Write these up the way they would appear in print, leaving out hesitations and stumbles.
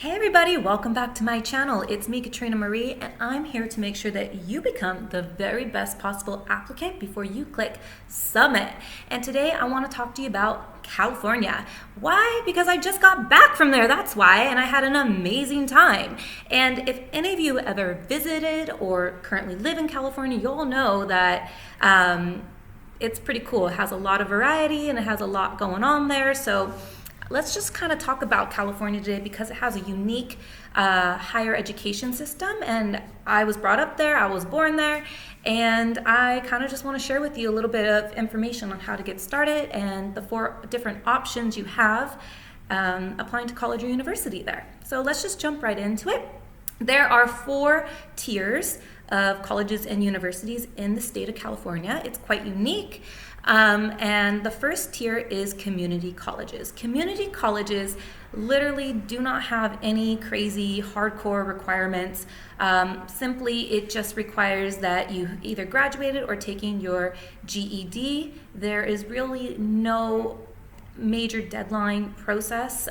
Hey everybody, welcome back to my channel. It's me, Katrina Marie, and I'm here to make sure that you become the very best possible applicant before you click submit. And today I want to talk to you about California. Why? Because I just got back from there, that's why, and I had an amazing time. And if any of you ever visited or currently live in California, you'll know that it's pretty cool. It has a lot of variety and it has a lot going on there. So let's just kind of talk about California today because it has a unique higher education system, and I was brought up there, I was born there, and I kind of just want to share with you a little bit of information on how to get started and the 4 different options you have applying to college or university there. So let's just jump right into it. There are 4 tiers of colleges and universities in the state of California. It's quite unique. And the first tier is community colleges. Community colleges literally do not have any crazy hardcore requirements. Simply, it just requires that you either graduated or taking your GED. There is really no major deadline process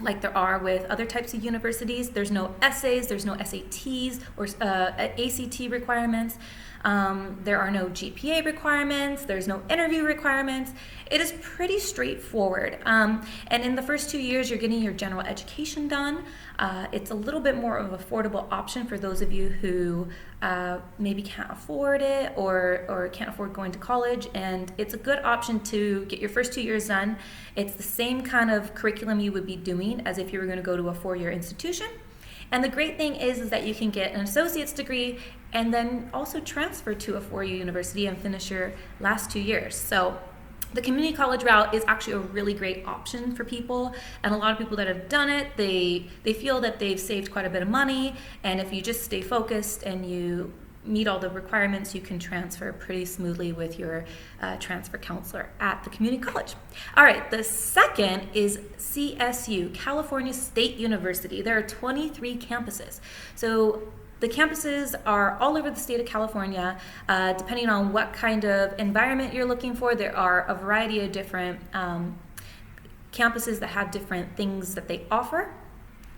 like there are with other types of universities. There's no essays, there's no SATs or ACT requirements. There are no GPA requirements, there's no interview requirements. It is pretty straightforward. And in the first 2 years, you're getting your general education done. It's a little bit more of an affordable option for those of you who maybe can't afford it or can't afford going to college. And it's a good option to get your first 2 years done. It's the same kind of curriculum you would be doing as if you were going to go to a 4-year institution. And the great thing is that you can get an associate's degree and then also transfer to a 4-year university and finish your last 2 years. So the community college route is actually a really great option for people, and a lot of people that have done it, they feel that they've saved quite a bit of money, and if you just stay focused and you meet all the requirements, you can transfer pretty smoothly with your transfer counselor at the community college. All right, the second is CSU, California State University. There are 23 campuses. So the campuses are all over the state of California. Depending on what kind of environment you're looking for, there are a variety of different campuses that have different things that they offer.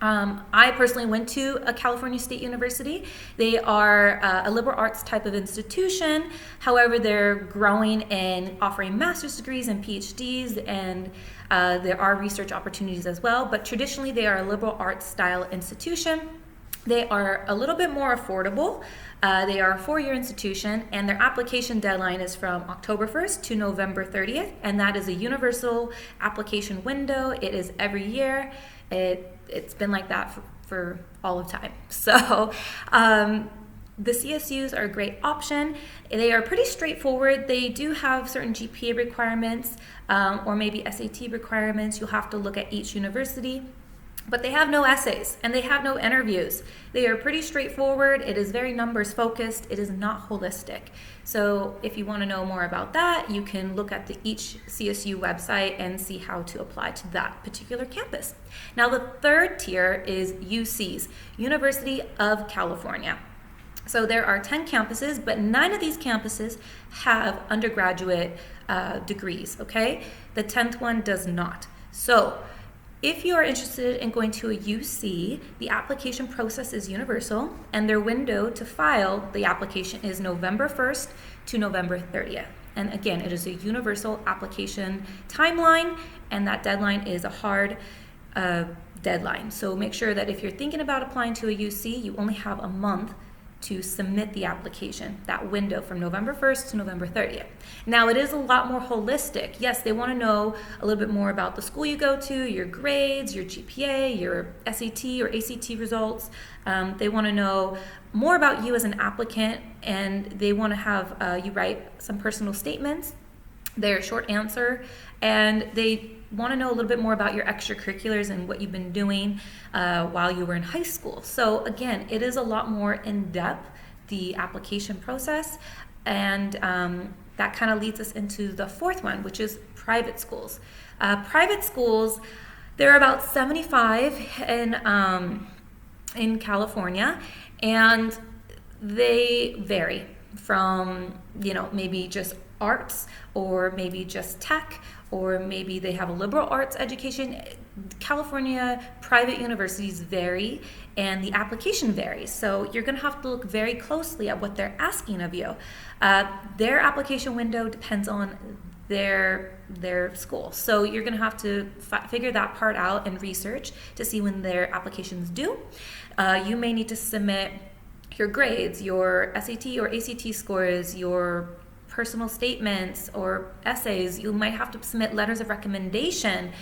I personally went to a California State University. They are a liberal arts type of institution. However, they're growing and offering master's degrees and PhDs, and there are research opportunities as well. But traditionally, they are a liberal arts style institution. They are a little bit more affordable. They are a 4-year institution, and their application deadline is from October 1st to November 30th, and that is a universal application window. It is every year. It's been like that for all of time. So the CSUs are a great option. They are pretty straightforward. They do have certain GPA requirements or maybe SAT requirements. You'll have to look at each university. But they have no essays and they have no interviews. They are pretty straightforward. It is very numbers focused. It is not holistic. So if you want to know more about that, you can look at each CSU website and see how to apply to that particular campus. Now the third tier is UCs, University of California. So there are 10 campuses, but 9 of these campuses have undergraduate degrees, okay? The 10th one does not. So if you are interested in going to a UC, the application process is universal, and their window to file the application is November 1st to November 30th. And again, it is a universal application timeline, and that deadline is a hard deadline. So make sure that if you're thinking about applying to a UC, you only have a month to submit the application, that window from November 1st to November 30th. Now, it is a lot more holistic. Yes, they want to know a little bit more about the school you go to, your grades, your GPA, your SAT or ACT results. They want to know more about you as an applicant, and they want to have you write some personal statements. They're a short answer, and they want to know a little bit more about your extracurriculars and what you've been doing while you were in high school. So again, it is a lot more in-depth, the application process, and that kind of leads us into the 4th one, which is private schools. Private schools, there are about 75 in California, and they vary from, maybe just arts, or maybe just tech, or maybe they have a liberal arts education. California private universities vary and the application varies. So you're going to have to look very closely at what they're asking of you. Their application window depends on their school. So you're going to have to figure that part out and research to see when their applications due. You may need to submit your grades, your SAT or ACT scores, your personal statements or essays. You might have to submit letters of recommendation.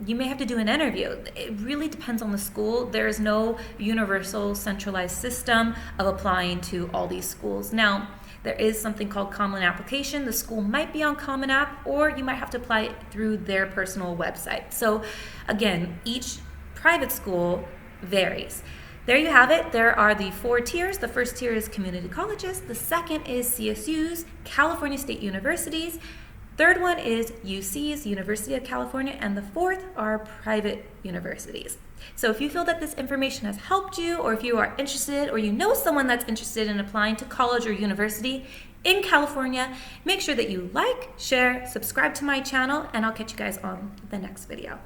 You may have to do an interview. It really depends on the school. There is no universal centralized system of applying to all these schools. Now, there is something called Common Application. The school might be on Common App, or you might have to apply through their personal website. So again, each private school varies. There you have it. There are the 4 tiers. The first tier is community colleges. The second is CSUs, California State Universities. Third one is UCs, University of California. And the fourth are private universities. So if you feel that this information has helped you, or if you are interested, or you know someone that's interested in applying to college or university in California, make sure that you like, share, subscribe to my channel, and I'll catch you guys on the next video.